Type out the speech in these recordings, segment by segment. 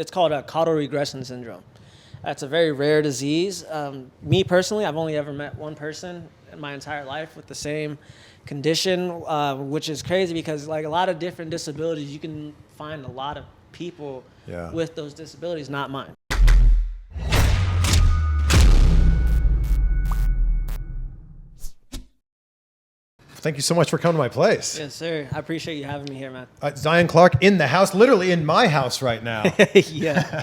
it's called a Caudal Regression Syndrome. That's a very rare disease. Me personally, I've only ever met one person in my entire life with the same condition, which is crazy because like a lot of different disabilities, you can find a lot of people with those disabilities, not mine. Thank you so much for coming to my place. Yes, sir. I appreciate you having me here, man. Zion Clark in the house, literally in my house right now. Yeah.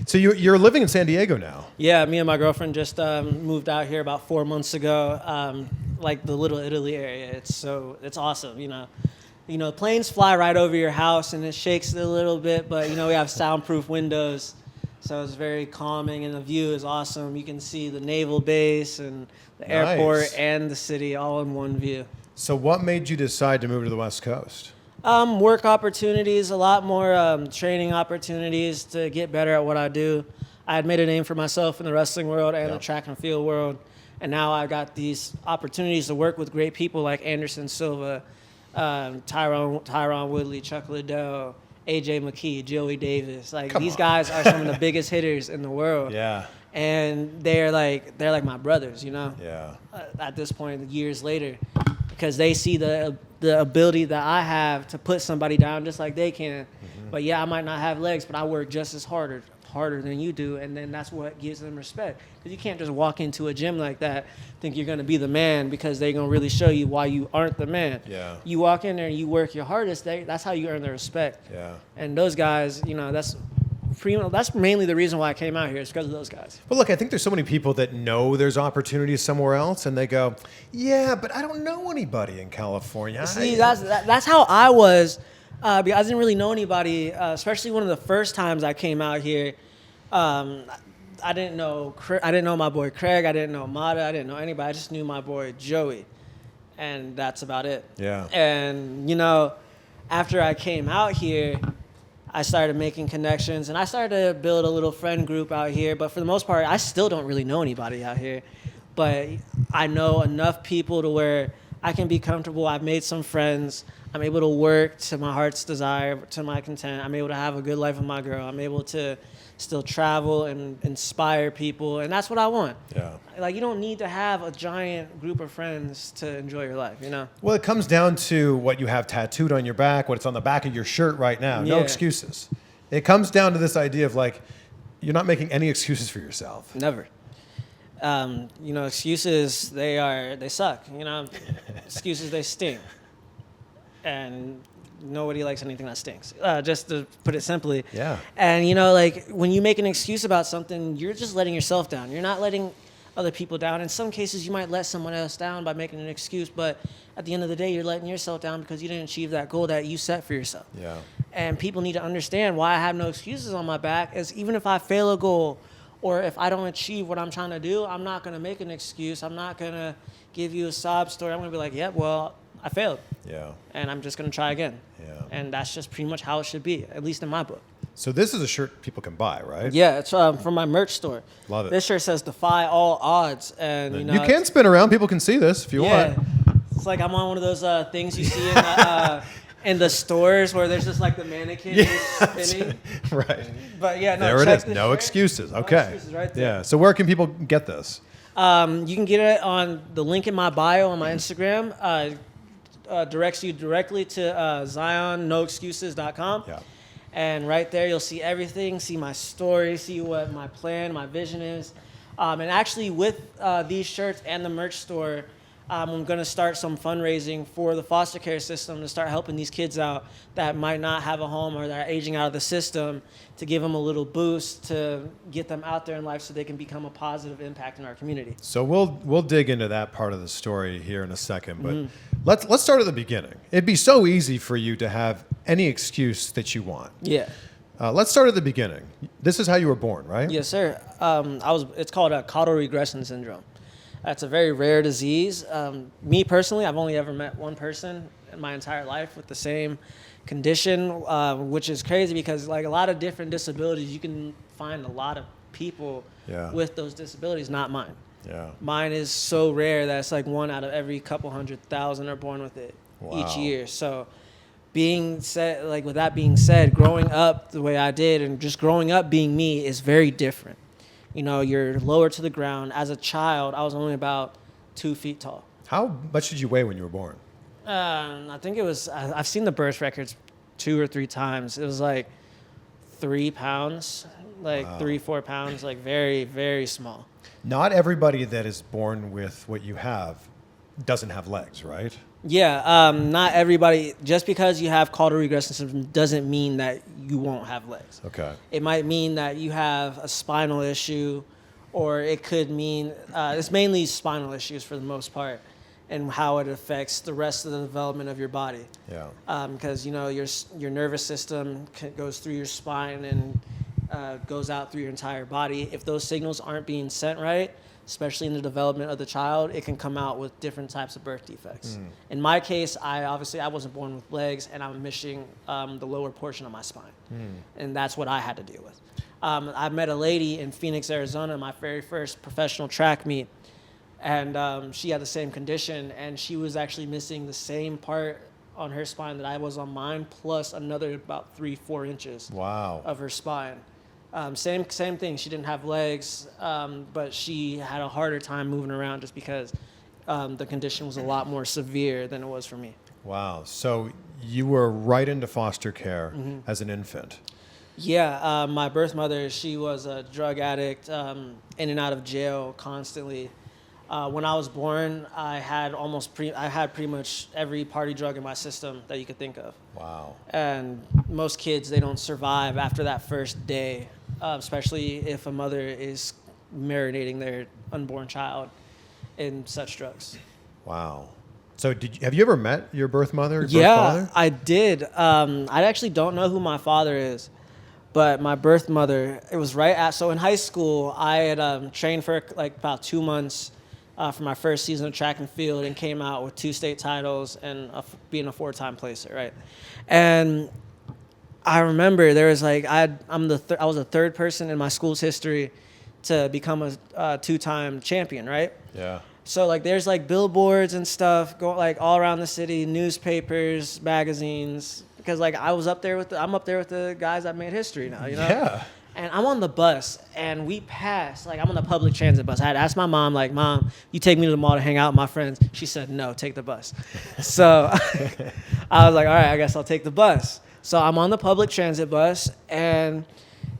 So you're living in San Diego now? Yeah, me and my girlfriend just moved out here about 4 months ago, like the Little Italy area. It's awesome, you know, planes fly right over your house and it shakes it a little bit, but we have soundproof windows, so it's very calming and the view is awesome. You can see the naval base and the airport and the city all in one view. So what made you decide to move to the West Coast? Work opportunities, a lot more training opportunities to get better at what I do. I had made a name for myself in the wrestling world and the track and field world, and now I got these opportunities to work with great people like Anderson Silva, Tyron Woodley, Chuck Liddell, AJ McKee, Joey Davis. These guys are some of the biggest hitters in the world. Yeah. And they're like my brothers, Yeah. At this point, years later, because they see the ability that I have to put somebody down just like they can. Mm-hmm. But I might not have legs, but I work just as harder than you do, and then that's what gives them respect. Because you can't just walk into a gym like that, think you're going to be the man because they're going to really show you why you aren't the man. Yeah. You walk in there and you work your hardest, that's how you earn their respect. Yeah. And those guys, that's mainly the reason why I came out here, is because of those guys. Well, look, I think there's so many people that know there's opportunities somewhere else, and they go, yeah, but I don't know anybody in California. See, that's how I was, because I didn't really know anybody, especially one of the first times I came out here. I didn't know my boy Craig. I didn't know Mata. I didn't know anybody. I just knew my boy Joey, and that's about it. Yeah. And after I came out here, I started making connections, and I started to build a little friend group out here. But for the most part, I still don't really know anybody out here. But I know enough people to where I can be comfortable. I've made some friends. I'm able to work to my heart's desire, to my content. I'm able to have a good life with my girl. I'm able to still travel and inspire people, and that's what I want. Yeah. You don't need to have a giant group of friends to enjoy your life, Well, it comes down to what you have tattooed on your back, what's on the back of your shirt right now. No excuses. It comes down to this idea of you're not making any excuses for yourself. Never. Excuses, they suck. Excuses, they sting. And nobody likes anything that stinks, just to put it simply. Yeah. And, when you make an excuse about something, you're just letting yourself down. You're not letting other people down. In some cases, you might let someone else down by making an excuse, but at the end of the day, you're letting yourself down because you didn't achieve that goal that you set for yourself. Yeah. And people need to understand why I have no excuses on my back is even if I fail a goal or if I don't achieve what I'm trying to do, I'm not going to make an excuse. I'm not going to give you a sob story. I'm going to be like, I failed. Yeah. And I'm just going to try again. Yeah. And that's just pretty much how it should be, at least in my book. So this is a shirt people can buy, right? Yeah, it's from my merch store. Love it. This shirt says "Defy all odds," and you can spin around. People can see this if you want. It's like I'm on one of those things you see in the stores where there's just like the mannequin spinning. Right. But there it is. No excuses. Okay. No excuses right there. Yeah. So where can people get this? You can get it on the link in my bio on my Instagram. Directs you directly to ZionNoExcuses.com. Yeah. And right there, you'll see everything, see my story, see what my plan, my vision is. And actually, with these shirts and the merch store, I'm going to start some fundraising for the foster care system to start helping these kids out that might not have a home or that are aging out of the system, to give them a little boost to get them out there in life so they can become a positive impact in our community. So we'll dig into that part of the story here in a second, but let's start at the beginning. It'd be so easy for you to have any excuse that you want. Yeah. Let's start at the beginning. This is how you were born, right? Yes, sir. It's called a Caudal Regression Syndrome. That's a very rare disease. Me personally, I've only ever met one person in my entire life with the same condition, which is crazy because a lot of different disabilities, you can find a lot of people with those disabilities, not mine. Yeah. Mine is so rare that it's one out of every couple 100,000 are born with it each year. So with that being said, growing up the way I did and just growing up being me is very different. You know, you're lower to the ground. As a child, I was only about 2 feet tall. How much did you weigh when you were born? I think it was, I've seen the birth records 2 or 3 times. It was like 3 pounds, like Wow. 3-4 pounds, like very, very small. Not everybody that is born with what you have doesn't have legs, right? Yeah, not everybody, just because you have Caudal Regression Syndrome doesn't mean that you won't have legs. Okay. It might mean that you have a spinal issue, or it could mean, it's mainly spinal issues for the most part, and how it affects the rest of the development of your body. Yeah. Because, you know, your nervous system goes through your spine and goes out through your entire body. If those signals aren't being sent right, especially in the development of the child, it can come out with different types of birth defects. In my case, I wasn't born with legs, and I'm missing the lower portion of my spine. And that's what I had to deal with. I met a lady in Phoenix, Arizona, my very first professional track meet, and she had the same condition, and she was actually missing the same part on her spine that I was on mine, plus another about 3-4 inches Wow. of her spine. Same thing. She didn't have legs, but she had a harder time moving around just because the condition was a lot more severe than it was for me. Wow. So you were right into foster care as an infant. Yeah, my birth mother, she was a drug addict, in and out of jail constantly. When I was born, I had pretty much every party drug in my system that you could think of. Wow. And most kids, they don't survive after that first day, especially if a mother is marinating their unborn child in such drugs. Wow. So have you ever met your birth mother, birth Yeah, father? I did. I actually don't know who my father is, but my birth mother, it was so in high school, I had trained for like about 2 months for my first season of track and field, and came out with 2 state titles and being a 4-time placer, right? And I remember there was like, I was the 3rd person in my school's history to become a 2-time champion, right? Yeah. So like there's like billboards and stuff go like all around the city, newspapers, magazines, because like I'm up there with the guys that made history now, you know? Yeah. And I'm on the bus, and we pass, like I'm on the public transit bus. I had asked my mom, like, Mom, you take me to the mall to hang out with my friends? She said, no, take the bus. So I was like, all right, I guess I'll take the bus. So I'm on the public transit bus, and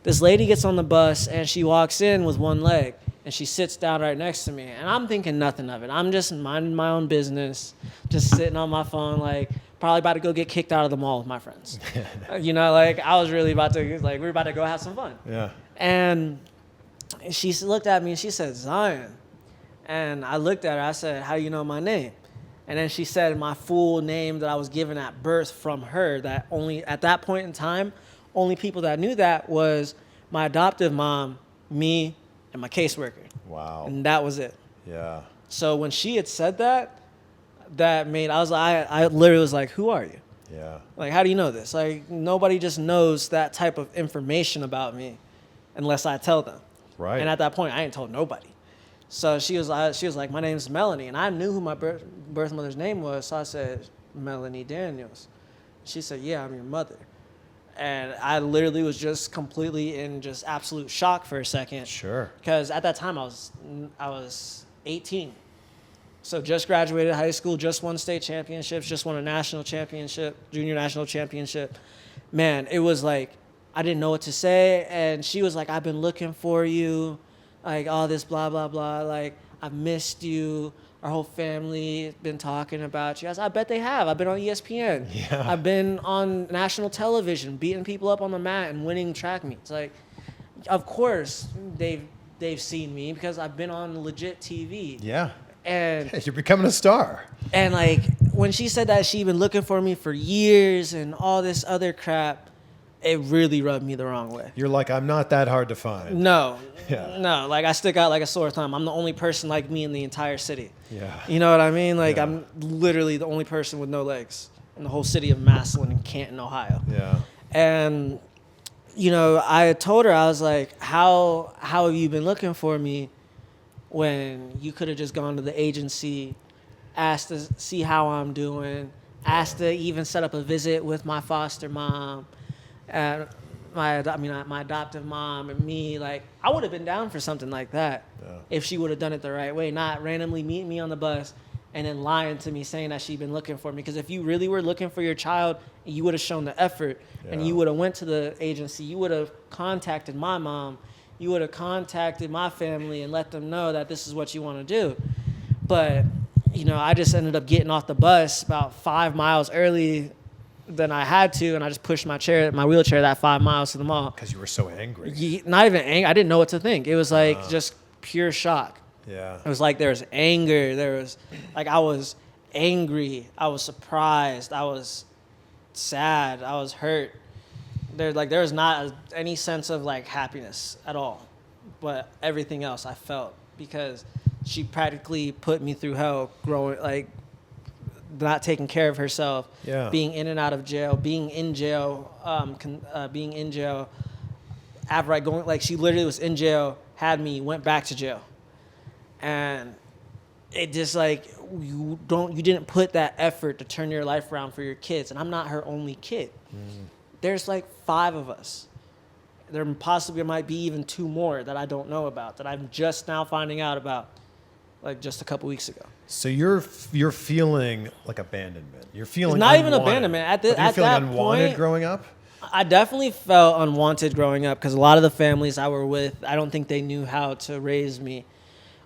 this lady gets on the bus, and she walks in with one leg, and she sits down right next to me. And I'm thinking nothing of it. I'm just minding my own business, just sitting on my phone, like, probably about to go get kicked out of the mall with my friends. You know, like I was really about to, like, we were about to go have some fun. Yeah. And she looked at me and she said, Zion. And I looked at her, I said, how do you know my name? And then she said my full name that I was given at birth from her, that only at that point in time, only people that knew that was my adoptive mom, me, and my caseworker. Wow. And that was it. Yeah. So when she had said that, I literally was like, who are you? Yeah. Like, how do you know this? Like, nobody just knows that type of information about me unless I tell them. Right. And at that point, I ain't told nobody. So she was like, my name's Melanie. And I knew who my birth mother's name was. So I said, Melanie Daniels. She said, yeah, I'm your mother. And I literally was just completely in just absolute shock for a second. Sure. Because at that time, I was 18. So just graduated high school, just won state championships, just won a national championship, junior national championship. Man, it was like, I didn't know what to say. And she was like, I've been looking for you, like all this blah, blah, blah. Like, I've missed you. Our whole family been talking about you. I said, I bet they have. I've been on ESPN. Yeah. I've been on national television, beating people up on the mat and winning track meets. Like, of course, they've seen me because I've been on legit TV. Yeah. And You're becoming a star. And like when she said that she'd been looking for me for years and all this other crap, it really rubbed me the wrong way. You're like, I'm not that hard to find. No, Yeah. no, like I stick out like a sore thumb. I'm the only person like me in the entire city. Yeah. You know what I mean? Like Yeah. I'm literally the only person with no legs in the whole city of Massillon and Canton, Ohio. Yeah. And you know, I told her, I was like, how have you been looking for me when you could have just gone to the agency, asked to see how I'm doing, asked to even set up a visit with my foster mom, and my adoptive mom and me. Like, I would have been down for something like that if she would have done it the right way, not randomly meet me on the bus and then lying to me saying that she'd been looking for me. Because if you really were looking for your child, you would have shown the effort and you would have went to the agency. You would have contacted my mom. You would have contacted my family and let them know that this is what you want to do. But, you know, I just ended up getting off the bus about 5 miles early than I had to, and I just pushed my wheelchair that 5 miles to the mall. Because you were so angry. Not even angry. I didn't know what to think. It was like just pure shock. Yeah. It was like there was anger. There was like I was angry. I was surprised. I was sad. I was hurt. There was not any sense of like happiness at all, but everything else I felt, because she practically put me through hell growing, like not taking care of herself, being in and out of jail, being in jail, after going, like she literally was in jail, had me, went back to jail. And it just like, you didn't put that effort to turn your life around for your kids. And I'm not her only kid. There's like 5 of us. There possibly might be even 2 more that I don't know about, that I'm just now finding out about, like just a couple weeks ago. So you're feeling like abandonment. You're feeling it's not unwanted. Even abandonment. At that unwanted point, growing up? I definitely felt unwanted growing up, because a lot of the families I were with, I don't think they knew how to raise me,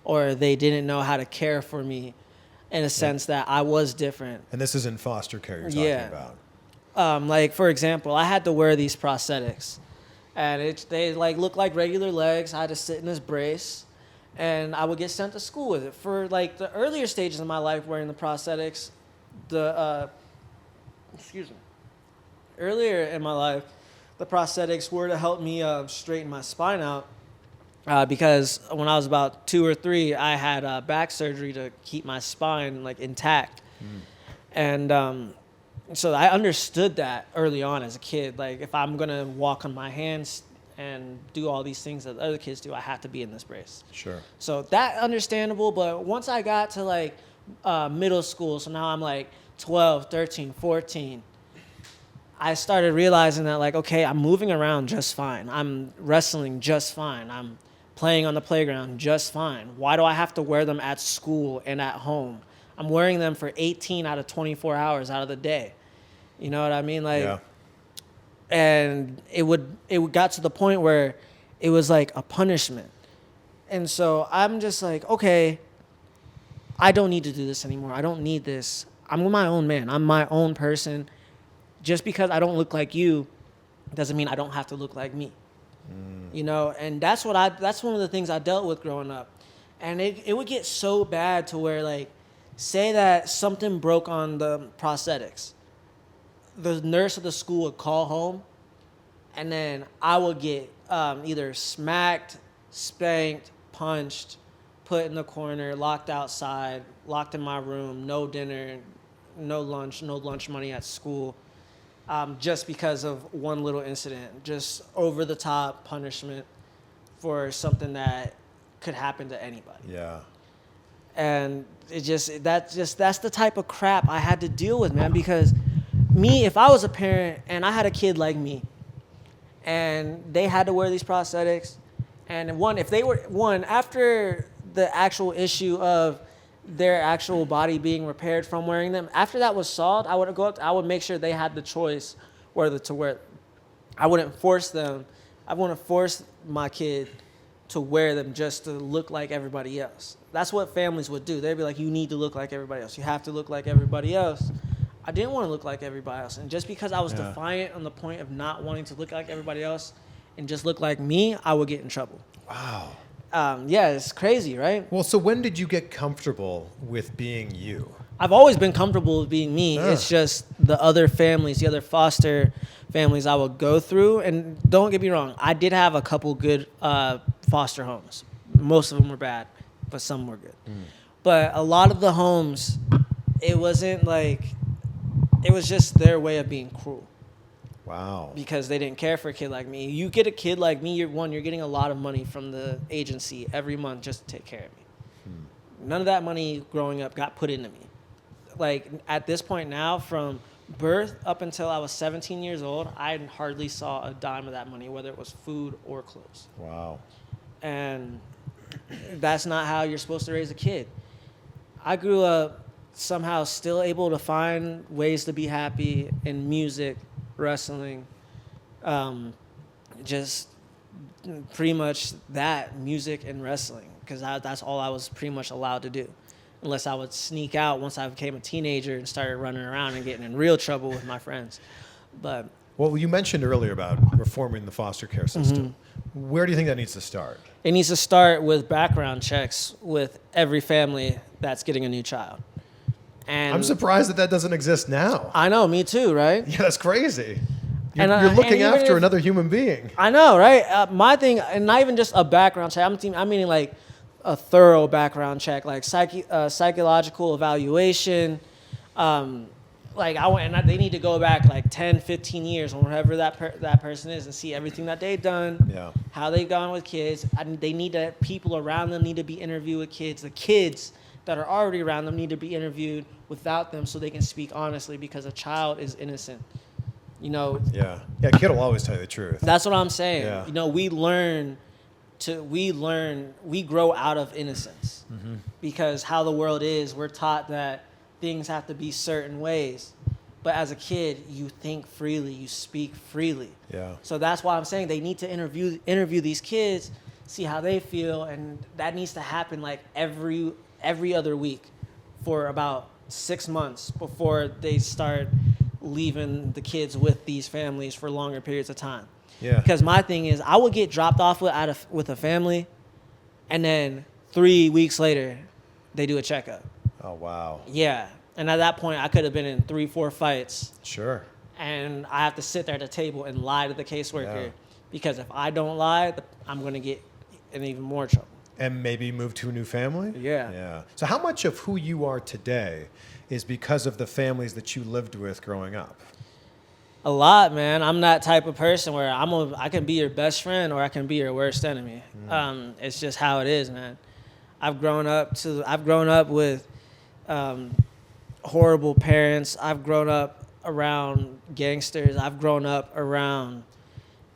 or they didn't know how to care for me, in a sense that I was different. And this is in foster care you're talking about. Like, for example, I had to wear these prosthetics, and they like look like regular legs. I had to sit in this brace, and I would get sent to school with it. For like the earlier stages of my life wearing the prosthetics, earlier in my life, the prosthetics were to help me straighten my spine out, because when I was about 2 or 3, I had back surgery to keep my spine like intact. And so I understood that early on as a kid. Like, if I'm going to walk on my hands and do all these things that other kids do, I have to be in this brace. Sure. So that understandable. But once I got to like middle school, so now I'm like 12, 13, 14, I started realizing that, like, okay, I'm moving around just fine. I'm wrestling just fine. I'm playing on the playground just fine. Why do I have to wear them at school and at home? I'm wearing them for 18 out of 24 hours out of the day. You know what I mean? Like, and it got to the point where it was like a punishment. And so I'm just like, okay, I don't need to do this anymore. I don't need this. I'm my own man. I'm my own person. Just because I don't look like you doesn't mean I don't have to look like me. You know, and that's one of the things I dealt with growing up. And it would get so bad to where, like, say that something broke on the prosthetics. The nurse at the school would call home, and then I would get either smacked, spanked, punched, put in the corner, locked outside, locked in my room, no dinner, no lunch money at school, just because of one little incident, just over-the-top punishment for something that could happen to anybody. Yeah. And that's the type of crap I had to deal with, man, because me, if I was a parent and I had a kid like me and they had to wear these prosthetics, and after the actual issue of their actual body being repaired from wearing them, after that was solved, I would make sure they had the choice whether to wear them. I wouldn't force them. I wouldn't force my kid to wear them just to look like everybody else. That's what families would do. They'd be like, you need to look like everybody else. You have to look like everybody else. I didn't want to look like everybody else. And just because I was defiant on the point of not wanting to look like everybody else and just look like me, I would get in trouble. Wow. Yeah, it's crazy, right? Well, so when did you get comfortable with being you? I've always been comfortable with being me. It's just the other foster families I would go through. And don't get me wrong, I did have a couple good foster homes. Most of them were bad, but some were good. But a lot of the homes, it was just their way of being cruel. Wow. Because they didn't care for a kid like me. You get a kid like me, you're getting a lot of money from the agency every month just to take care of me. None of that money growing up got put into me. like at this point now, from birth up until I was 17 years old, I hardly saw a dime of that money, whether it was food or clothes. Wow. And that's not how you're supposed to raise a kid. I grew up somehow still able to find ways to be happy in music, wrestling, just pretty much that, music and wrestling, because that's all I was pretty much allowed to do, unless I would sneak out once I became a teenager and started running around and getting in real trouble with my friends. But well, you mentioned earlier about reforming the foster care system. Where do you think that needs to start? It needs to start with background checks with every family that's getting a new child. And I'm surprised that doesn't exist now. I know, me too, right? Yeah, that's crazy. You're And looking and after another human being. I know, right? My thing, and not even just a background check. I'm meaning like a thorough background check, like psychological evaluation. Like they need to go back like 10, 15 years or whatever that person is and see everything that they've done, how they've gone with kids. People around them need to be interviewed with kids. The kids that are already around them need to be interviewed without them so they can speak honestly, because a child is innocent. You know. Yeah, a kid will always tell you the truth. That's what I'm saying. Yeah. You know, we grow out of innocence, because how the world is, we're taught that things have to be certain ways. But as a kid, you think freely, you speak freely. Yeah. So that's why I'm saying they need to interview these kids, see how they feel, and that needs to happen like every other week for about 6 months before they start leaving the kids with these families for longer periods of time. Yeah. Because my thing is, I would get dropped off with a family, and then 3 weeks later, they do a checkup. Oh, wow. Yeah. And at that point, I could have been in 3-4 fights. Sure. And I have to sit there at the table and lie to the caseworker. Yeah. Because if I don't lie, I'm going to get in even more trouble. And maybe move to a new family? Yeah. Yeah. So how much of who you are today is because of the families that you lived with growing up? A lot, man. I'm that type of person where I can be your best friend or I can be your worst enemy. It's just how it is, man. I've grown up with horrible parents. I've grown up around gangsters. I've grown up around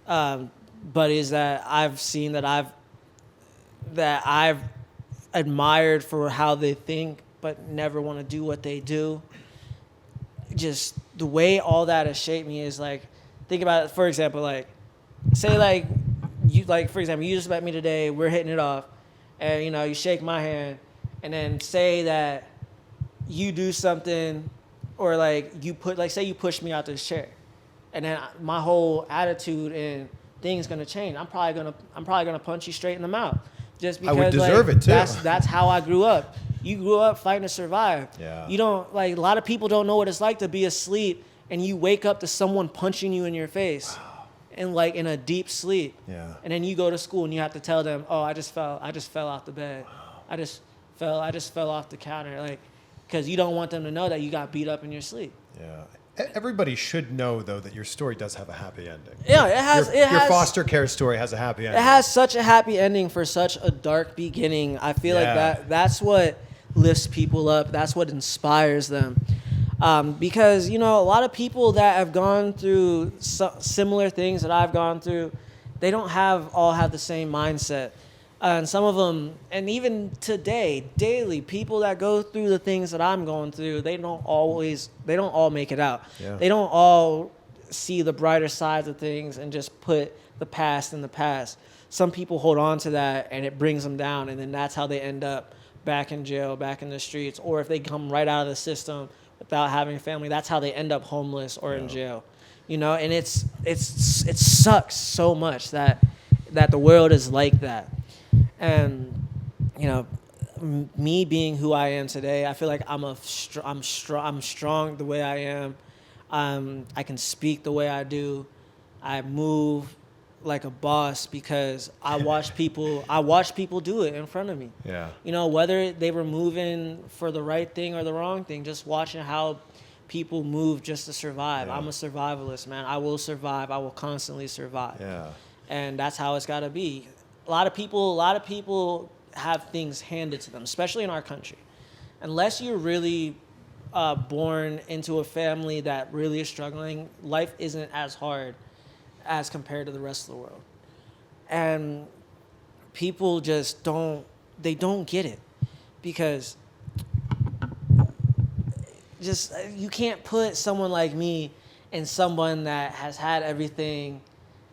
buddies that I've seen that I've admired for how they think, but never want to do what they do. Just the way all that has shaped me is like, think about it, for example, like, say like, for example, you just met me today, we're hitting it off, and, you know, you shake my hand, and then say that you do something, or like say you push me out this chair, and then my whole attitude and thing's gonna change. I'm probably gonna punch you straight in the mouth, just because I would deserve it too. That's how I grew up. You grew up fighting to survive. Yeah. You don't, like, a lot of people don't know what it's like to be asleep and you wake up to someone punching you in your face. Wow. And like in a deep sleep. Yeah. And then you go to school and you have to tell them, "Oh, I just fell off the bed. Wow. I just fell off the counter." Like, because you don't want them to know that you got beat up in your sleep. Yeah. Everybody should know, though, that your story does have a happy ending. Yeah, it has. Your foster care story has a happy ending. It has such a happy ending for such a dark beginning. I feel like that's what lifts people up. That's what inspires them. Because, you know, a lot of people that have gone through similar things that I've gone through, they don't all have the same mindset. And some of them, and even today, daily, people that go through the things that I'm going through, they don't all make it out. Yeah. They don't all see the brighter sides of things and just put the past in the past. Some people hold on to that and it brings them down, and then that's how they end up back in jail, back in the streets. Or if they come right out of the system without having a family, that's how they end up homeless or in jail. You know, and it sucks so much that the world is like that. And, you know, me being who I am today, I feel like I'm strong the way I am. I can speak the way I do. I move like a boss because I watch people do it in front of me. Yeah. You know, whether they were moving for the right thing or the wrong thing, just watching how people move just to survive. Yeah. I'm a survivalist, man. I will survive. I will constantly survive. Yeah. And that's how it's got to be. A lot of people have things handed to them, especially in our country. Unless you're really born into a family that really is struggling, life isn't as hard as compared to the rest of the world. And people just don't get it, because just you can't put someone like me and someone that has had everything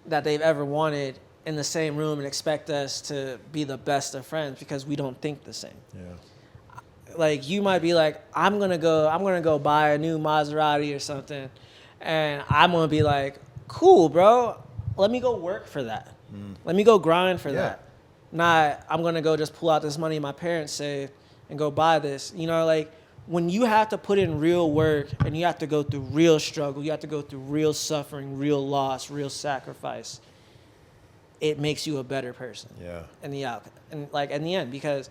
that they've ever wanted in the same room and expect us to be the best of friends, because we don't think the same. Yeah. Like, you might be like, I'm gonna go buy a new Maserati or something, and I'm gonna be like, cool, bro, let me go work for that. Let me go grind for that. Not, I'm gonna go just pull out this money my parents saved and go buy this. You know, like, when you have to put in real work and you have to go through real struggle, you have to go through real suffering, real loss, real sacrifice, it makes you a better person. Yeah. In the end, because,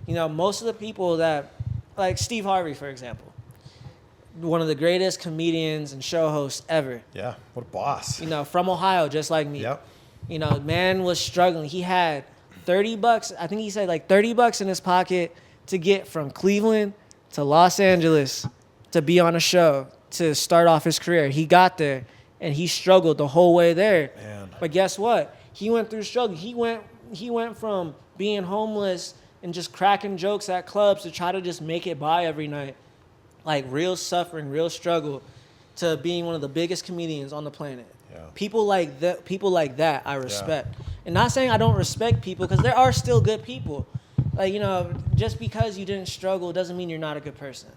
you know, most of the people that, like Steve Harvey, for example, one of the greatest comedians and show hosts ever. Yeah. What a boss. You know, from Ohio, just like me. Yep. You know, man was struggling. He had $30. I think he said like $30 in his pocket to get from Cleveland to Los Angeles to be on a show to start off his career. He got there and he struggled the whole way there. Man. But guess what? He went through struggle. He went from being homeless and just cracking jokes at clubs to try to just make it by every night, like real suffering, real struggle, to being one of the biggest comedians on the planet. Yeah. People like that I respect. Yeah. And not saying I don't respect people, because there are still good people. Like, you know, just because you didn't struggle doesn't mean you're not a good person.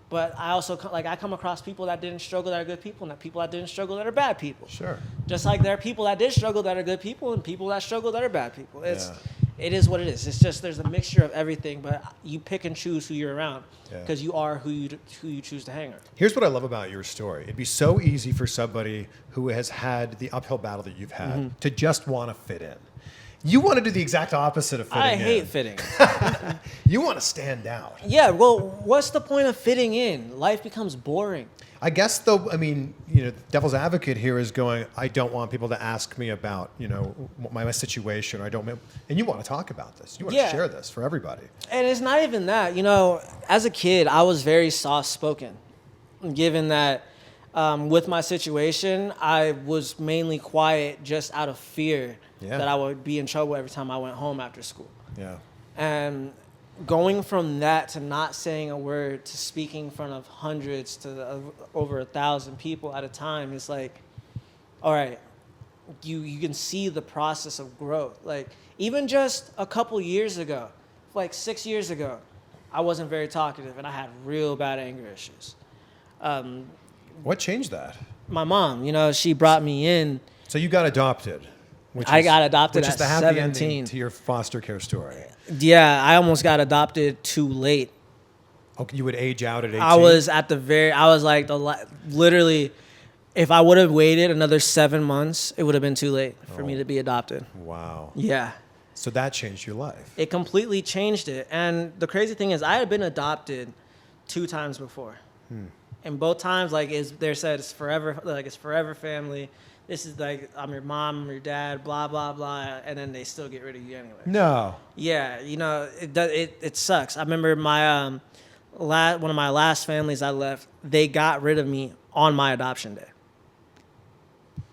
But I also, like, I come across people that didn't struggle that are good people, and people that didn't struggle that are bad people. Sure. Just like there are people that did struggle that are good people, and people that struggle that are bad people. It is what it is. It's just, there's a mixture of everything, but you pick and choose who you're around, because you are who you choose to hang around. Here's what I love about your story. It'd be so easy for somebody who has had the uphill battle that you've had to just want to fit in. You want to do the exact opposite of fitting in. I hate fitting. You want to stand out. Yeah, well, what's the point of fitting in? Life becomes boring. I guess, though, I mean, you know, devil's advocate here is going, I don't want people to ask me about, you know, my situation. And you want to talk about this. You want to share this for everybody. And it's not even that. You know, as a kid, I was very soft-spoken, given that with my situation, I was mainly quiet just out of fear that I would be in trouble every time I went home after school. Yeah. And going from that to not saying a word to speaking in front of hundreds to over 1,000 people at a time is like, all right, you can see the process of growth. Like, even just a couple years ago, like 6 years ago, I wasn't very talkative and I had real bad anger issues. What changed that? My mom, you know, she brought me in. So you got adopted. I got adopted at 17. Which is the happy ending to your foster care story. Yeah, I almost got adopted too late. Okay, you would age out at 18? I was like, literally, if I would have waited another 7 months, it would have been too late for me to be adopted. Wow. Yeah. So that changed your life. It completely changed it. And the crazy thing is, I had been adopted 2 times before. And both times, like, they said it's forever, like, it's forever family. This is like, I'm your mom, I'm your dad, blah, blah, blah, and then they still get rid of you anyway. No. Yeah, you know, it sucks. I remember one of my last families I left, they got rid of me on my adoption day.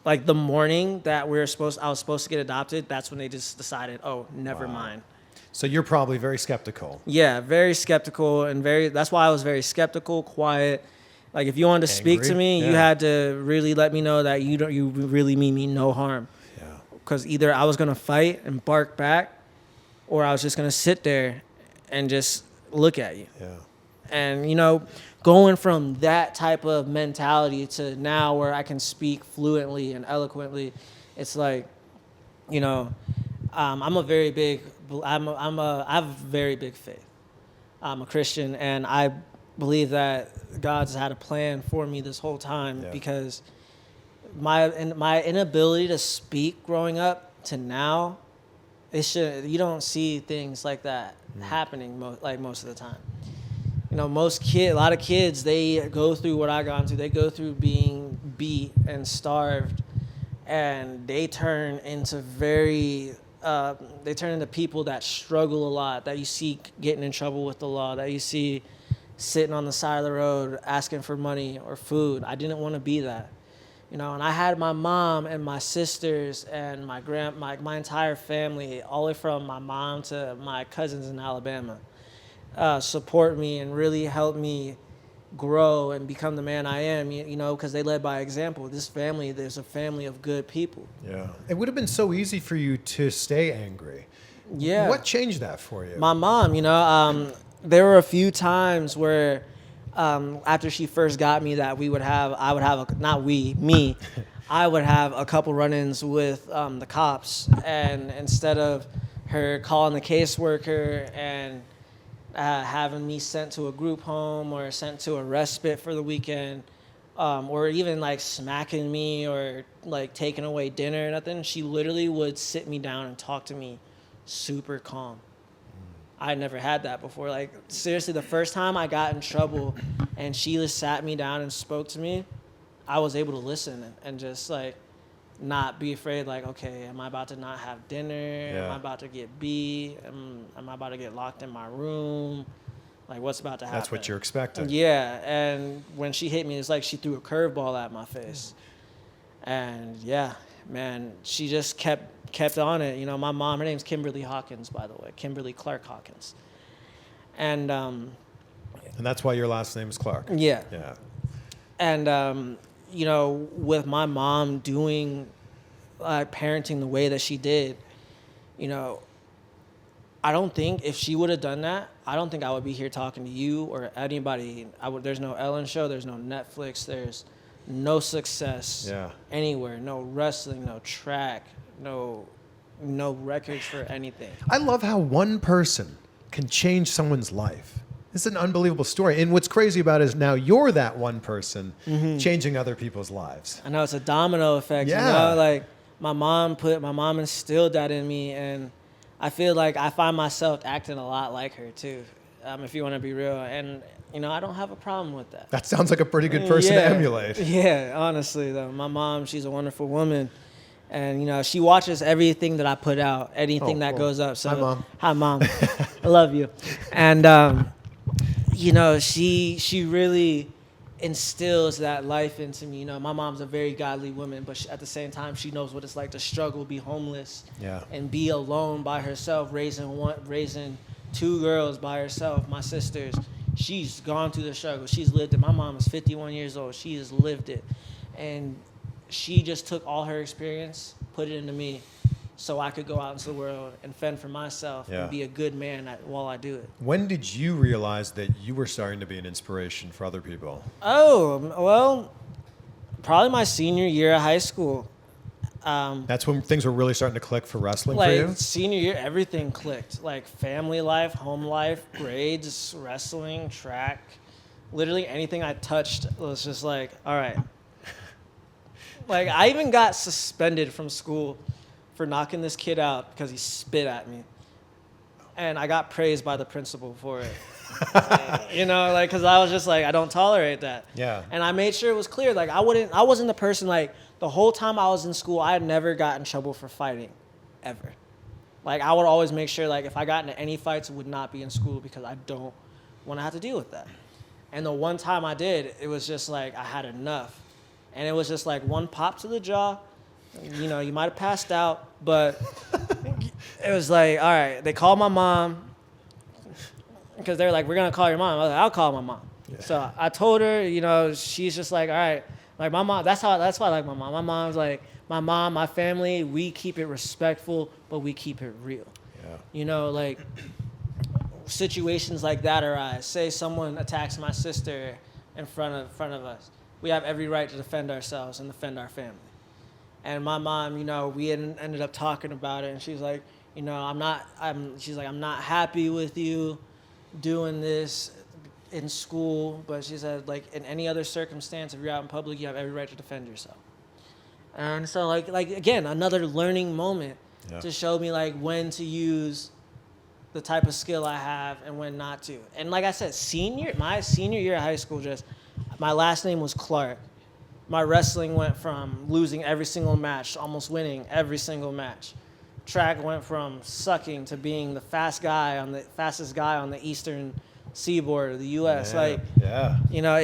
Like, the morning that I was supposed to get adopted, that's when they just decided, oh, never mind. So you're probably very skeptical. Yeah, very skeptical, and that's why I was very skeptical, quiet. Like, if you wanted to speak to me, you had to really let me know that you really mean me no harm. Yeah. Because either I was going to fight and bark back, or I was just going to sit there and just look at you. Yeah. And, you know, going from that type of mentality to now where I can speak fluently and eloquently, it's like, you know, I have very big faith. I'm a Christian, and I believe that God's had a plan for me this whole time, because my inability to speak growing up to now, you don't see things like that happening most of the time. You know, a lot of kids, they go through what I got into. They go through being beat and starved, and they turn into people that struggle a lot, that you see getting in trouble with the law, that you see sitting on the side of the road asking for money or food. I didn't want to be that. And I had my mom and my sisters and my entire family, all the way from my mom to my cousins in Alabama, support me and really help me grow and become the man I am, because they led by example. This family, there's a family of good people. Yeah. It would have been so easy for you to stay angry. Yeah. What changed that for you? My mom, there were a few times where after she first got me that I would have a couple run-ins with the cops, and instead of her calling the caseworker and having me sent to a group home or sent to a respite for the weekend, or even like smacking me or like taking away dinner or nothing, she literally would sit me down and talk to me super calm. I never had that before. Like, seriously, the first time I got in trouble and Sheila sat me down and spoke to me, I was able to listen and just, like, not be afraid, like, okay, am I about to not have dinner? Yeah. Am I about to get beat? Am I about to get locked in my room? Like, what's about to happen? That's what you're expecting. Yeah, and when she hit me, it's like she threw a curveball at my face. And, yeah, man, she just kept on it. My mom, her name's Kimberly Hawkins, by the way, Kimberly Clark Hawkins. And that's why your last name is Clark. Yeah. Yeah. And, with my mom doing parenting the way that she did, I don't think if she would have done that, I don't think I would be here talking to you or anybody. There's no Ellen show, there's no Netflix, there's no success anywhere, no wrestling, no track, no records for anything. I love how one person can change someone's life. It's an unbelievable story. And what's crazy about it is now you're that one person changing other people's lives. I know, it's a domino effect. Yeah. Like my mom instilled that in me, and I feel like I find myself acting a lot like her too, if you want to be real. And I don't have a problem with that. That sounds like a pretty good person to emulate. Yeah, honestly though, my mom, she's a wonderful woman. And, she watches everything that I put out, anything that goes up. So, hi, Mom. Hi, Mom. I love you. And, she really instills that life into me. My mom's a very godly woman, but at the same time, she knows what it's like to struggle, be homeless, and be alone by herself, raising two girls by herself, my sisters. She's gone through the struggle. She's lived it. My mom is 51 years old. She has lived it. And she just took all her experience, put it into me, so I could go out into the world and fend for myself and be a good man while I do it. When did you realize that you were starting to be an inspiration for other people? Oh, well, probably my senior year of high school. That's when things were really starting to click for wrestling for you? Senior year, everything clicked. Like family life, home life, grades, wrestling, track. Literally anything I touched was just like, all right. Like, I even got suspended from school for knocking this kid out because he spit at me. And I got praised by the principal for it. Because I was just like, I don't tolerate that. Yeah. And I made sure it was clear. Like, I wasn't the person, like, the whole time I was in school, I had never got in trouble for fighting, ever. Like, I would always make sure, like, if I got into any fights, it would not be in school because I don't want to have to deal with that. And the one time I did, it was just like, I had enough. And it was just like one pop to the jaw. You might have passed out, but it was like, all right, they called my mom because they were like, we're going to call your mom. I was like, I'll call my mom. Yeah. So I told her, she's just like, all right. Like my mom, that's why I like my mom. My mom's like, my family, we keep it respectful, but we keep it real. Yeah. Like situations like that arise. Say someone attacks my sister in front of us. We have every right to defend ourselves and defend our family. And my mom, we ended up talking about it, and she's like, I'm not happy with you doing this in school, but she said, like, in any other circumstance, if you're out in public, you have every right to defend yourself. And so, like again, another learning moment to show me, like, when to use the type of skill I have and when not to. And like I said, my senior year of high school, my last name was Clark. My wrestling went from losing every single match to almost winning every single match. Track went from sucking to being the fastest guy on the Eastern seaboard of the U.S. Like, you know,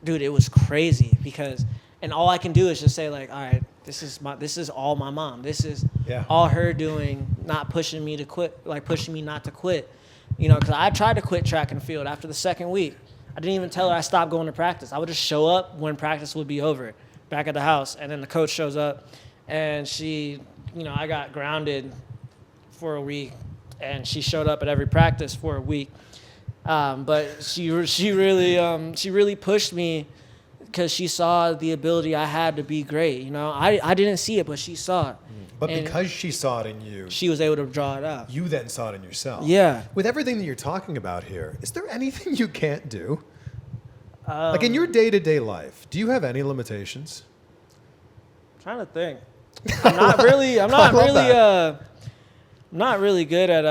dude, it was crazy because, and all I can do is just say like, all right, this is all my mom. This is all her doing, not pushing me to quit, like pushing me not to quit. You know, because I tried to quit track and field after the second week. I didn't even tell her I stopped going to practice. I would just show up when practice would be over, back at the house, and then the coach shows up, and she, you know, I got grounded for a week, and she showed up at every practice for a week. But she really pushed me because she saw the ability I had to be great. You know, I didn't see it, but she saw it. But because she saw it in you, she was able to draw it out. You then saw it in yourself. Yeah. With everything that you're talking about here, is there anything you can't do? Like in your day-to-day life, do you have any limitations? I'm trying to think. I'm not really good at.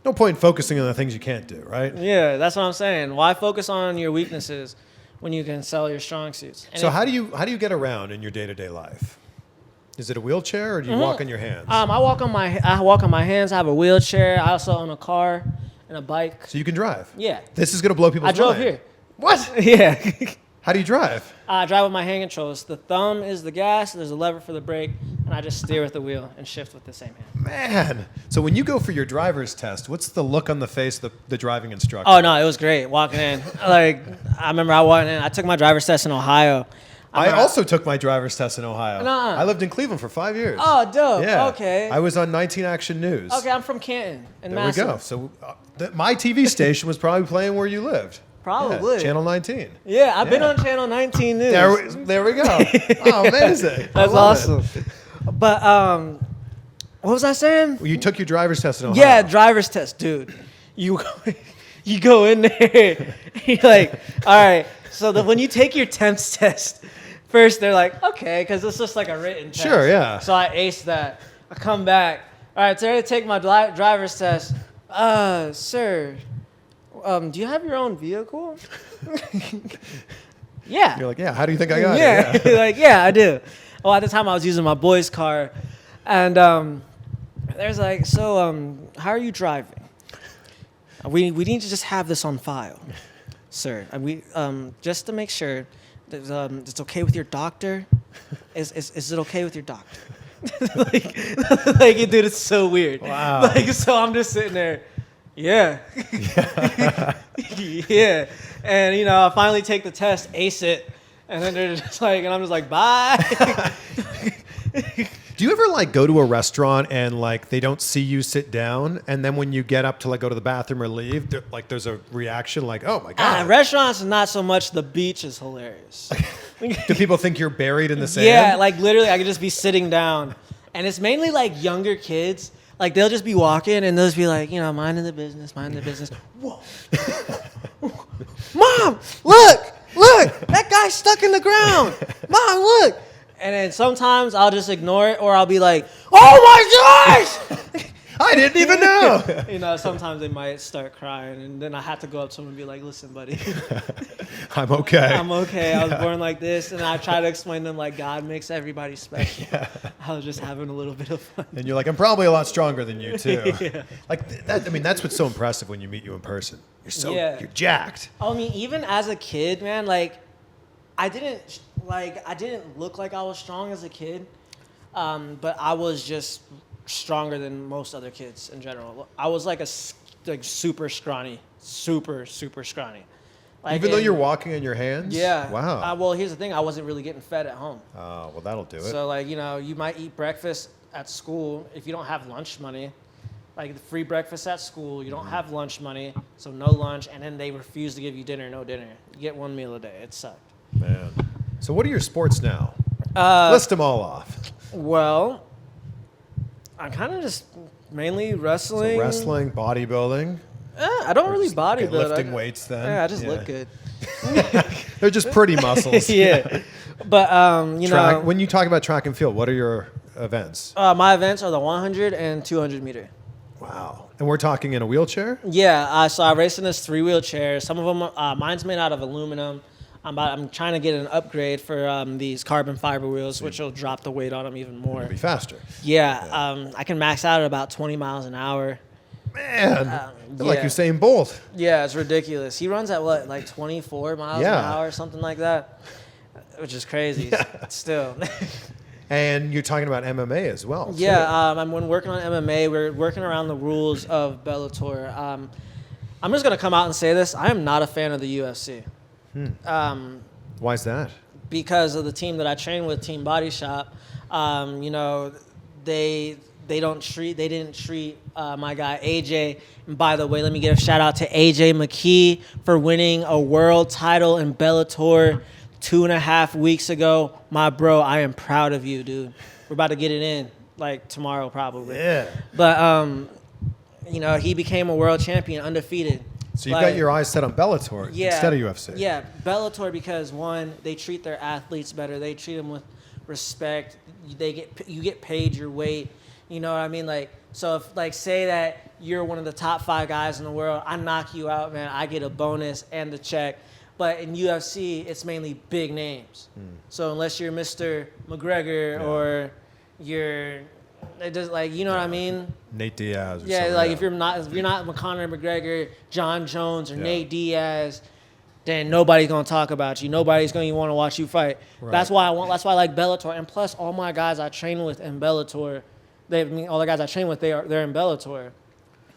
No point focusing on the things you can't do, right? Yeah, that's what I'm saying. Why focus on your weaknesses when you can sell your strong suits? And so how do you get around in your day-to-day life? Is it a wheelchair or do you walk on your hands? I walk on my hands. I have a wheelchair. I also own a car and a bike. So you can drive? Yeah. This is going to blow people's mind. I drove here. What? Yeah. How do you drive? I drive with my hand controls. The thumb is the gas. There's a lever for the brake, and I just steer with the wheel and shift with the same hand. Man. So when you go for your driver's test, what's the look on the face of the driving instructor? Oh, no, it was great walking in. Like, I remember I walked in. I took my driver's test in Ohio. I also took my driver's test in Ohio. Nuh-uh. I lived in Cleveland for 5 years. Oh, dope. Yeah. Okay. I was on 19 Action News. Okay, I'm from Canton in There Massillon. we go. So my TV station was probably playing where you lived. Probably. Yeah, Channel 19. Yeah, I've been on Channel 19 News. There we go. Oh, amazing. That's awesome. But what was I saying? Well, you took your driver's test in Ohio. Yeah, driver's test, dude. You go in there. You're like, all right. So when you take your temps test, first they're like, okay, because it's just like a written test. Sure, yeah. So I aced that. I come back. All right, so I take my driver's test. Sir, do you have your own vehicle? Yeah. You're like, yeah, how do you think I got it? Yeah. Like, yeah, I do. Well, at the time I was using my boy's car. And there's like, so how are you driving? We need to just have this on file, sir. And we just to make sure that it's okay with your doctor. Is it okay with your doctor? like, dude, it's so weird. Wow. Like, so I'm just sitting there. Yeah. Yeah. And, you know, I finally take the test, ace it, and then they're just like, and I'm just like, bye. Do you ever like go to a restaurant and like they don't see you sit down, and then when you get up to like go to the bathroom or leave, like there's a reaction like, oh my God. Restaurants, not so much. The beach is hilarious. Do people think you're buried in the sand? Yeah, like literally I could just be sitting down. And it's mainly like younger kids. Like they'll just be walking and they'll just be like, you know, minding the business. Whoa. Mom, look, that guy's stuck in the ground. Mom, look. And then sometimes I'll just ignore it or I'll be like, oh my gosh. I didn't even know. You know, sometimes they might start crying and then I have to go up to them and be like, listen, buddy. I'm okay. I'm okay. I was born like this. And I try to explain to them like God makes everybody special. Yeah. I was just having a little bit of fun. And you're like, I'm probably a lot stronger than you too. Yeah. Like that, I mean, that's what's so impressive when you meet you in person. You're jacked. I mean, even as a kid, man, like I didn't look like I was strong as a kid. But I was just stronger than most other kids in general. I was like super scrawny, super scrawny. Like, even though you're walking on your hands? Yeah. Wow. Well, here's the thing. I wasn't really getting fed at home. Oh, well, that'll do it. So, like, you know, you might eat breakfast at school if you don't have lunch money. Like, the free breakfast at school, you don't have lunch money, so no lunch, and then they refuse to give you dinner, no dinner. You get one meal a day. It sucked. Man. So what are your sports now? List them all off. Well, I'm kind of just mainly wrestling. So wrestling, bodybuilding. I don't really bodybuild. Lifting weights then. Yeah, I just look good. They're just pretty muscles. Yeah. But, you know. When you talk about track and field, what are your events? My events are the 100 and 200 meter. Wow. And we're talking in a wheelchair? Yeah. So I race in this 3-wheel chair. Some of them, mine's made out of aluminum. I'm trying to get an upgrade for these carbon fiber wheels, which will drop the weight on them even more. It'll be faster. Yeah. I can max out at about 20 miles an hour. Man, like Usain Bolt. Yeah, it's ridiculous. He runs at what, like 24 miles an hour or something like that, which is crazy. Still. And you're talking about MMA as well. Yeah, when working on MMA, we're working around the rules of Bellator. I'm just gonna come out and say this: I am not a fan of the UFC. Why is that? Because of the team that I train with, Team Body Shop. You know, they didn't treat my guy AJ. And by the way, let me give a shout out to AJ McKee for winning a world title in Bellator 2.5 weeks ago. My bro, I am proud of you, dude. We're about to get it in like tomorrow probably. Yeah. But you know, he became a world champion, undefeated. So you've got your eyes set on Bellator instead of UFC. Yeah, Bellator, because one, they treat their athletes better. They treat them with respect. You get paid your weight. You know what I mean? Like, so if, like, say that you're one of the top 5 guys in the world, I knock you out, man, I get a bonus and the check. But in UFC, it's mainly big names. So unless you're Mr. McGregor or you're, it does, like, you know what I mean? Nate Diaz. Or yeah, like if you're not Conor McGregor, John Jones, or Nate Diaz, then nobody's gonna talk about you. Nobody's gonna even want to watch you fight. Right. That's why I like Bellator. And plus, all my guys I train with in Bellator, all the guys I train with, they're in Bellator.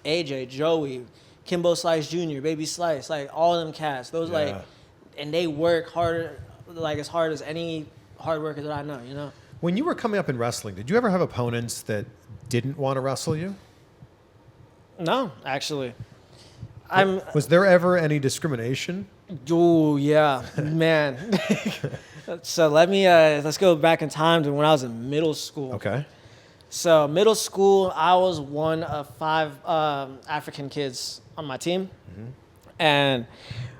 AJ, Joey, Kimbo Slice Jr., Baby Slice, like all of them cats. Those and they work harder, like as hard as any hard worker that I know. You know. When you were coming up in wrestling, did you ever have opponents that didn't want to wrestle you? No, actually. Was there ever any discrimination? Oh, yeah, man. So let's go back in time to when I was in middle school. Okay. So middle school, I was one of 5 African kids on my team. And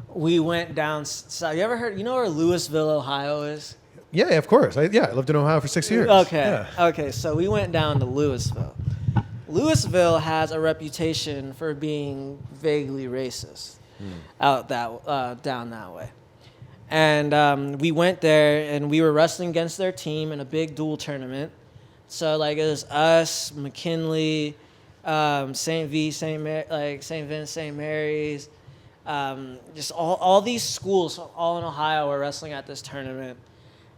we went down. So you ever heard, you know where Louisville, Ohio is? Yeah, of course. I lived in Ohio for 6 years. Okay. Yeah. Okay. So we went down to Louisville. Louisville has a reputation for being vaguely racist down that way. And we went there and we were wrestling against their team in a big dual tournament. So like it was us, McKinley, St. Vince, St. Mary's, just all these schools all in Ohio were wrestling at this tournament.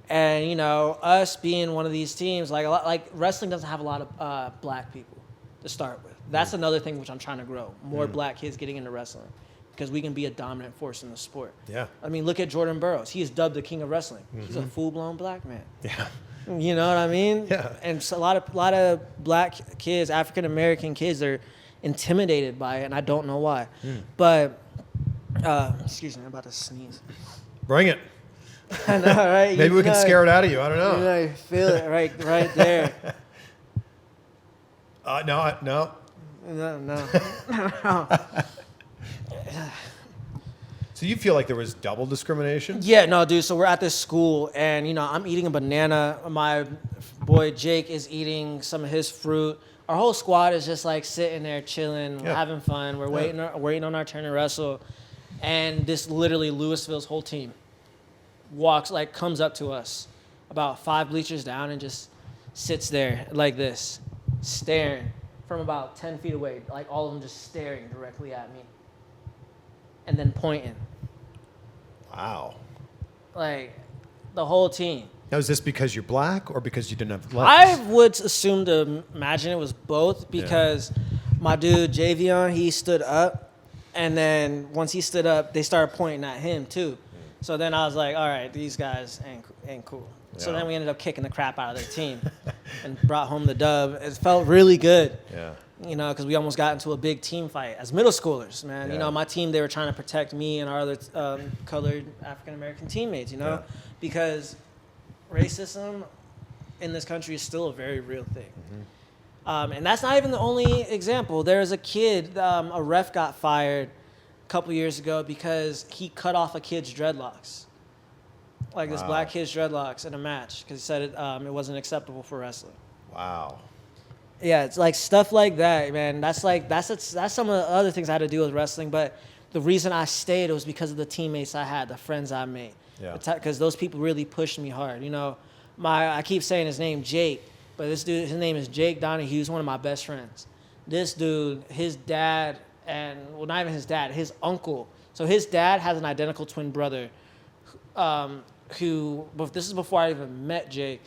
And, you know, us being one of these teams, like wrestling doesn't have a lot of black people to start with. That's another thing which I'm trying to grow. More black kids getting into wrestling because we can be a dominant force in the sport. Yeah. I mean, look at Jordan Burroughs. He is dubbed the king of wrestling. He's a full-blown black man. Yeah. You know what I mean? Yeah. And so a lot of black kids, African-American kids, they're intimidated by it, and I don't know why. But, excuse me, I'm about to sneeze. Bring it. I know, right? Maybe we can scare it out of you. I don't know. You know, you feel it right there. No. So you feel like there was double discrimination? Yeah, no, dude. So we're at this school, and, you know, I'm eating a banana. My boy Jake is eating some of his fruit. Our whole squad is just, like, sitting there chilling, we're having fun. We're waiting on our turn to wrestle. And this literally Louisville's whole team comes up to us about 5 bleachers down and just sits there like this, staring from about 10 feet away, like all of them just staring directly at me and then pointing. Wow. Like the whole team. Now, is this because you're black or because you didn't have legs? I would assume to imagine it was both because my dude Javion, he stood up, and then once he stood up, they started pointing at him too. So then I was like, all right, these guys ain't cool. Yeah. So then we ended up kicking the crap out of their team and brought home the dub. It felt really good. Yeah. You know, because we almost got into a big team fight as middle schoolers, man. Yeah. You know, my team, they were trying to protect me and our other colored African-American teammates, you know, because racism in this country is still a very real thing. And that's not even the only example. There's a kid, a ref got fired couple years ago because he cut off a kid's dreadlocks, like this black kid's dreadlocks in a match because he said it wasn't acceptable for wrestling. Wow. Yeah, it's like stuff like that, man. That's some of the other things I had to do with wrestling. But the reason I stayed was because of the teammates I had, the friends I made. Yeah. Because those people really pushed me hard. You know, I keep saying his name, Jake, but this dude, his name is Jake Donahue. He's one of my best friends. This dude, his dad, not even his dad, his uncle. So his dad has an identical twin brother who, but this is before I even met Jake,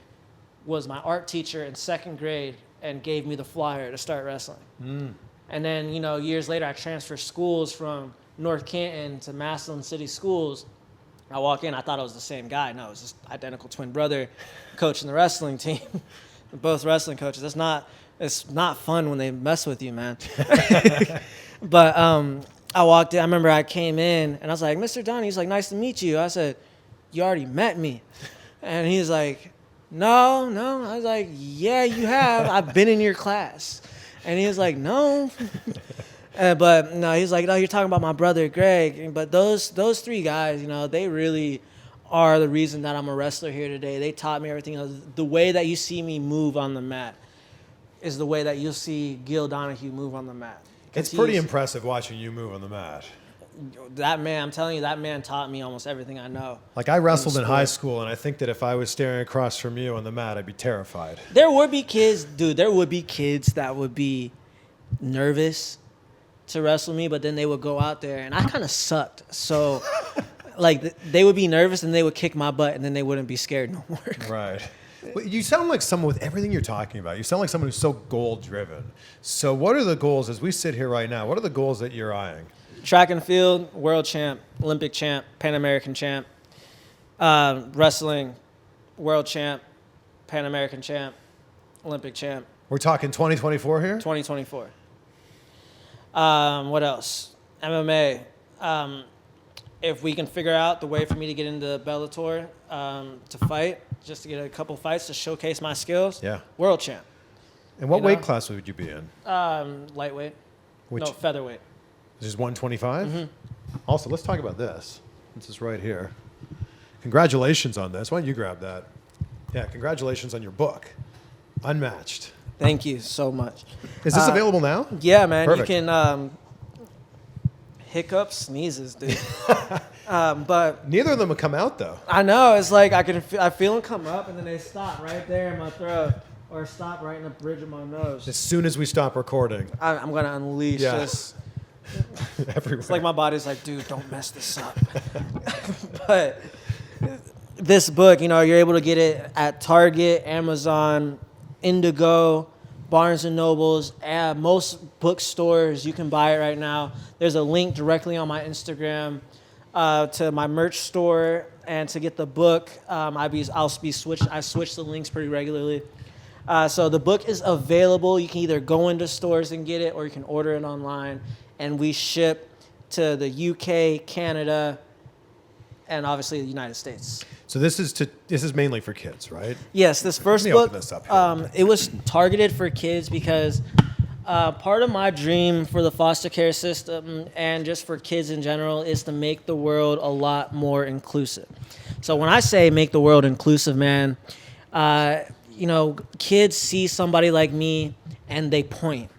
was my art teacher in 2nd grade and gave me the flyer to start wrestling. And then, years later, I transferred schools from North Canton to Massillon City Schools. I walk in, I thought it was the same guy. No, it was just identical twin brother coaching the wrestling team. Both wrestling coaches. It's not fun when they mess with you, man. But I walked in, I remember I came in and I was like, Mr. Donnie, he's like, nice to meet you. I said, you already met me. And he's like, no. I was like, yeah, you have. I've been in your class. And he was like, no. But no, he's like, no, you're talking about my brother, Greg. But those 3 guys, they really are the reason that I'm a wrestler here today. They taught me everything. The way that you see me move on the mat is the way that you'll see Gil Donahue move on the mat. It's pretty impressive watching you move on the mat. That man, I'm telling you, that man taught me almost everything I know. Like, I wrestled in high school, and I think that if I was staring across from you on the mat, I'd be terrified. There would be kids that would be nervous to wrestle me, but then they would go out there, and I kind of sucked. So, like, they would be nervous, and they would kick my butt, and then they wouldn't be scared no more. Right. Well, you sound like someone with everything you're talking about. You sound like someone who's so goal-driven. So what are the goals, as we sit here right now, what are the goals that you're eyeing? Track and field, world champ, Olympic champ, Pan American champ. Wrestling, world champ, Pan American champ, Olympic champ. We're talking 2024 here? 2024. What else? MMA. If we can figure out the way for me to get into Bellator to fight, just to get a couple fights to showcase my skills, yeah, world champ. And what weight class would you be in? Lightweight. No, featherweight. This is 125? Mm-hmm. Also, let's talk about this. This is right here. Congratulations on this. Why don't you grab that? Yeah, congratulations on your book, Unmatched. Thank you so much. Is this available now? Yeah, man. Perfect. You can hiccups, sneezes, dude. But neither of them would come out, though. I know. It's like I feel them come up, and then they stop right there in my throat, or stop right in the bridge of my nose. As soon as we stop recording, I'm going to unleash this. Everywhere. It's like my body's like, dude, don't mess this up. But this book, you're able to get it at Target, Amazon, Indigo, Barnes & Nobles, most bookstores. You can buy it right now. There's a link directly on my Instagram to my merch store. And to get the book, I switch the links pretty regularly. So the book is available. You can either go into stores and get it, or you can order it online. And we ship to the UK, Canada, and obviously the United States. So this is mainly for kids, right? Yes, this first book, open this up here. It was targeted for kids because part of my dream for the foster care system and just for kids in general is to make the world a lot more inclusive. So when I say make the world inclusive, man, kids see somebody like me and they point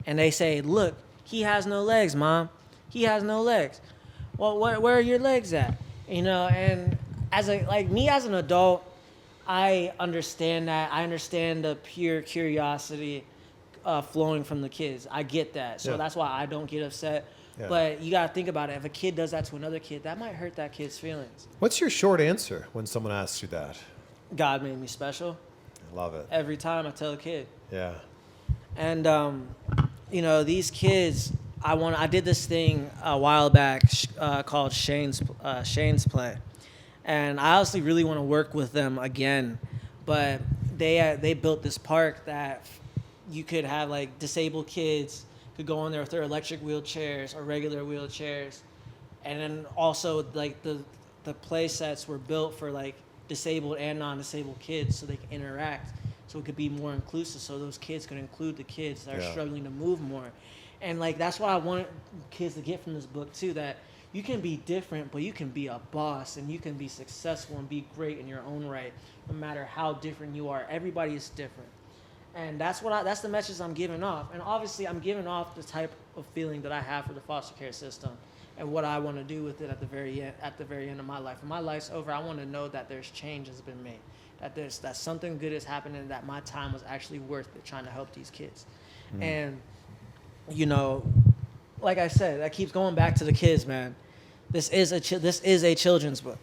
and they say, look, he has no legs, Mom. He has no legs. Well, where are your legs at? And as an adult, I understand that. I understand the pure curiosity flowing from the kids. I get that. So that's why I don't get upset. Yeah. But you got to think about it. If a kid does that to another kid, that might hurt that kid's feelings. What's your short answer when someone asks you that? God made me special. I love it. Every time I tell a kid. Yeah. And, these kids, I did this thing a while back called Shane's Play. And I honestly really want to work with them again. But they built this park that you could have, like, disabled kids could go in there with their electric wheelchairs or regular wheelchairs. And then also, like, the play sets were built for, like, disabled and non-disabled kids so they can interact. So it could be more inclusive, so those kids could include the kids that are struggling to move more. And, like, that's what I want kids to get from this book, too, that you can be different, but you can be a boss, and you can be successful and be great in your own right, no matter how different you are. Everybody is different. And that's the message I'm giving off. And obviously, I'm giving off the type of feeling that I have for the foster care system and what I want to do with it at the very end of my life. When my life's over, I want to know that there's change has been made, that something good is happening, that my time was actually worth it trying to help these kids. And you know, like I said, that keeps going back to the kids, man. This is a children's book.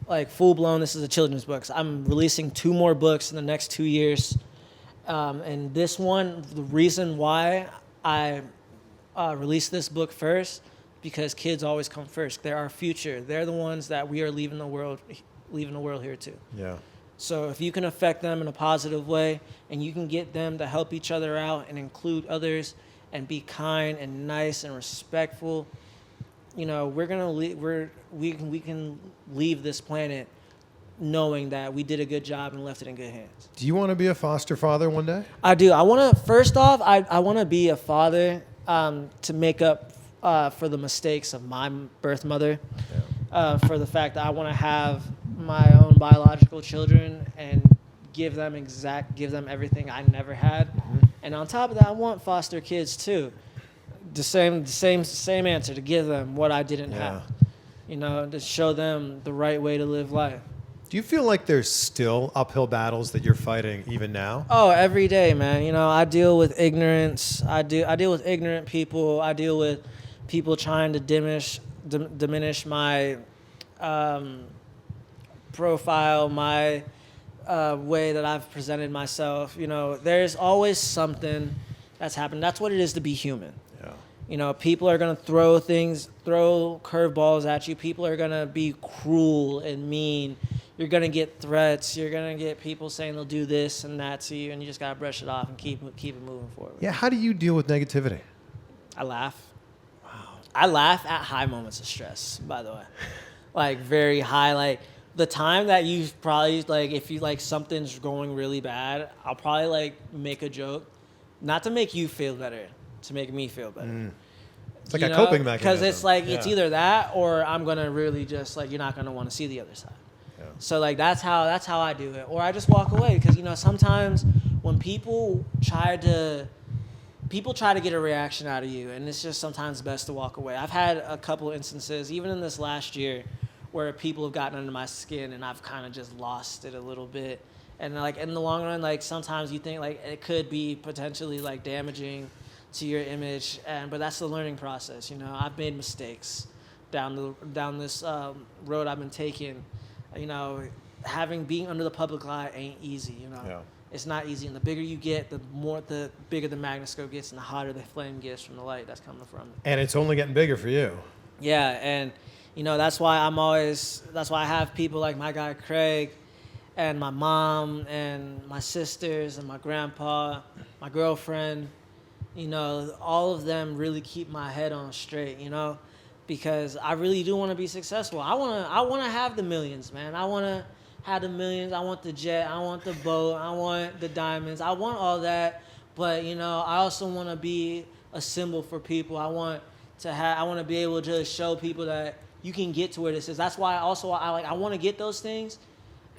Like, full blown, this is a children's book. So I'm releasing 2 more books in the next 2 years. And this one, the reason why I released this book first, because kids always come first. They're our future. They're the ones that we are leaving the world here to. Yeah. So if you can affect them in a positive way, and you can get them to help each other out and include others and be kind and nice and respectful, you know, we can leave this planet knowing that we did a good job and left it in good hands. Do you want to be a foster father one day? I do. I want to, first off, I want to be a father to make up for the mistakes of my birth mother, for the fact that I want to have my own biological children and give them everything I never had. Mm-hmm. And on top of that, I want foster kids too. The same answer, to give them what I didn't have. You know, to show them the right way to live life. Do you feel like there's still uphill battles that you're fighting even now? Oh, every day, man. You know, I deal with ignorance. I deal with ignorant people. I deal with people trying to diminish my profile, my way that I've presented myself. You know, there's always something that's happened. That's what it is to be human. Yeah. You know, people are going to throw curveballs at you. People are going to be cruel and mean. You're going to get threats. You're going to get people saying they'll do this and that to you, and you just got to brush it off and keep it moving forward. Yeah, how do you deal with negativity? I laugh. Wow. I laugh at high moments of stress, by the way. Like, very high, like, the time that you probably, like, if you, like, something's going really bad, I'll probably, like, make a joke. Not to make you feel better, to make me feel better. Mm. It's like a coping mechanism. Because it's, like, it's either that or I'm going to really just, like, you're not going to want to see the other side. Yeah. So, like, that's how I do it. Or I just walk away because, you know, sometimes when people try to get a reaction out of you, and it's just sometimes best to walk away. I've had a couple instances, even in this last year, where people have gotten under my skin and I've kind of just lost it a little bit. And, like, in the long run, like, sometimes you think, like, it could be potentially, like, damaging to your image, but that's the learning process. You know, I've made mistakes down this road I've been taking. You know, being under the public eye ain't easy. You know, yeah. It's not easy. And the bigger you get, the bigger the magnascope gets, and the hotter the flame gets from the light that's coming from it. And it's only getting bigger for you. Yeah, and you know that's why I have people like my guy Craig, and my mom, and my sisters, and my grandpa, my girlfriend. You know, all of them really keep my head on straight. You know. Because I really do want to be successful. I want to have the millions, man. I want to have the millions. I want the jet. I want the boat. I want the diamonds. I want all that. But, you know, I also want to be a symbol for people. I want to be able to show people that you can get to where this is. That's why I want to get those things,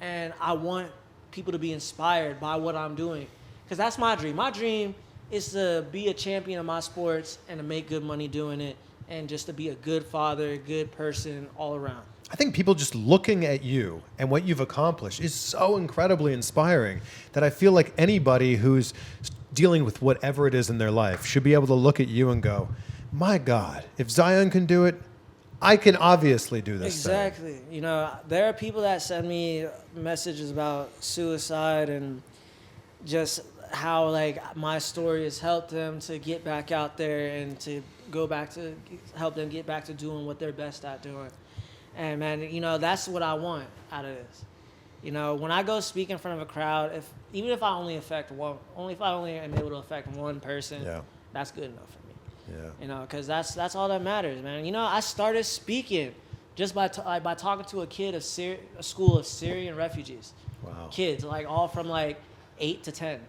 and I want people to be inspired by what I'm doing. Because that's my dream. My dream is to be a champion of my sports and to make good money doing it. And just to be a good father, a good person all around. I think people just looking at you and what you've accomplished is so incredibly inspiring that I feel like anybody who's dealing with whatever it is in their life should be able to look at you and go, my God, if Zion can do it, I can obviously do this. Exactly. thing. You know, there are people that send me messages about suicide and just how, like, my story has helped them to get back out there and to help them get back to doing what they're best at doing. And, man, you know, that's what I want out of this. You know, when I go speak in front of a crowd, even if I only am able to affect one person, that's good enough for me. Yeah. You know, because that's all that matters, man. You know, I started speaking just by talking to a school of Syrian refugees. Wow. Kids, like, all from, like, 8 to 10.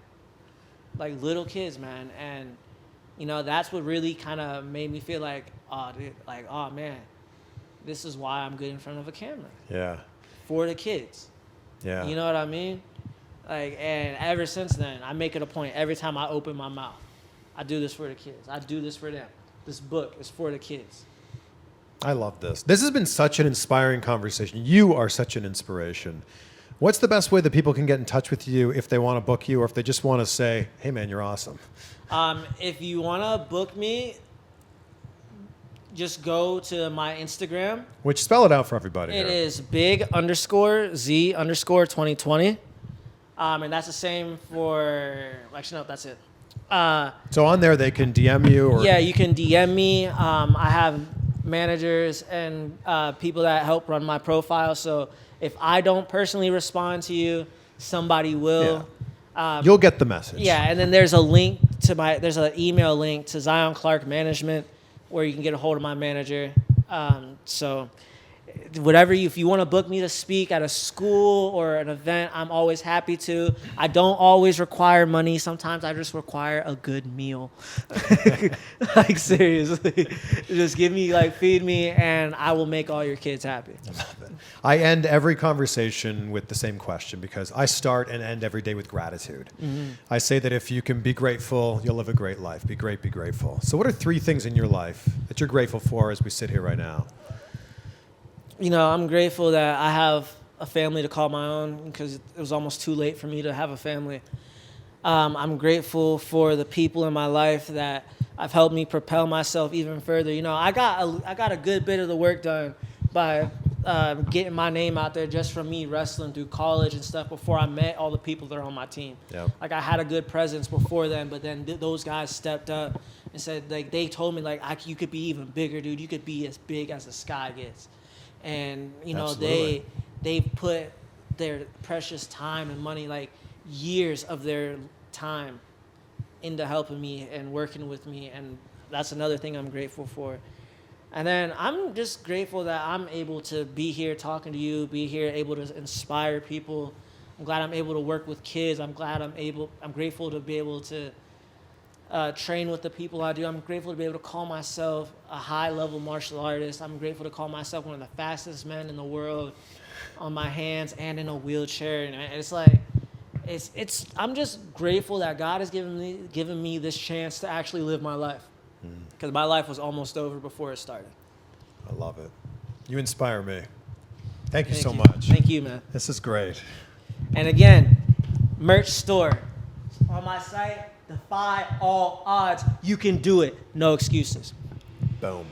Like, little kids, man. And, you know, that's what really kind of made me feel like, oh, man, this is why I'm good in front of a camera. Yeah. For the kids. Yeah. You know what I mean? Like, and ever since then, I make it a point every time I open my mouth. I do this for the kids. I do this for them. This book is for the kids. I love this. This has been such an inspiring conversation. You are such an inspiration. What's the best way that people can get in touch with you if they want to book you or if they just want to say, hey, man, you're awesome? If you want to book me, just go to my Instagram. Which, spell it out for everybody. It is big_Z_2020. And that's the same for, actually, no, that's it. So on there, they can DM you? Or Yeah, you can DM me. I have managers and people that help run my profile. So if I don't personally respond to you, somebody will. Yeah. You'll get the message. Yeah, and then there's a link to there's an email link to Zion Clark Management where you can get a hold of my manager. So if you want to book me to speak at a school or an event, I'm always happy to. I don't always require money. Sometimes I just require a good meal. Like, seriously. Just feed me, and I will make all your kids happy. I end every conversation with the same question because I start and end every day with gratitude. Mm-hmm. I say that if you can be grateful, you'll live a great life. Be great, be grateful. So what are 3 things in your life that you're grateful for as we sit here right now? I'm grateful that I have a family to call my own because it was almost too late for me to have a family. I'm grateful for the people in my life that have helped me propel myself even further. I got a good bit of the work done by getting my name out there just from me wrestling through college and stuff before I met all the people that are on my team. Yep. Like, I had a good presence before then, but then those guys stepped up and said, they told me, you could be even bigger, dude. You could be as big as the sky gets. And, they put their precious time and money, years of their time into helping me and working with me. And that's another thing I'm grateful for. And then I'm just grateful that I'm able to be here talking to you, be here able to inspire people. I'm glad I'm able to work with kids. I'm grateful to be able to train with the people I do. I'm grateful to be able to call myself a high-level martial artist. I'm grateful to call myself one of the fastest men in the world on my hands and in a wheelchair. And I'm just grateful that God has given me this chance to actually live my life. Because my life was almost over before it started. I love it. You inspire me. Thank you so much. Thank you, man. This is great. And again, merch store on my site. Defy all odds. You can do it. No excuses. Boom.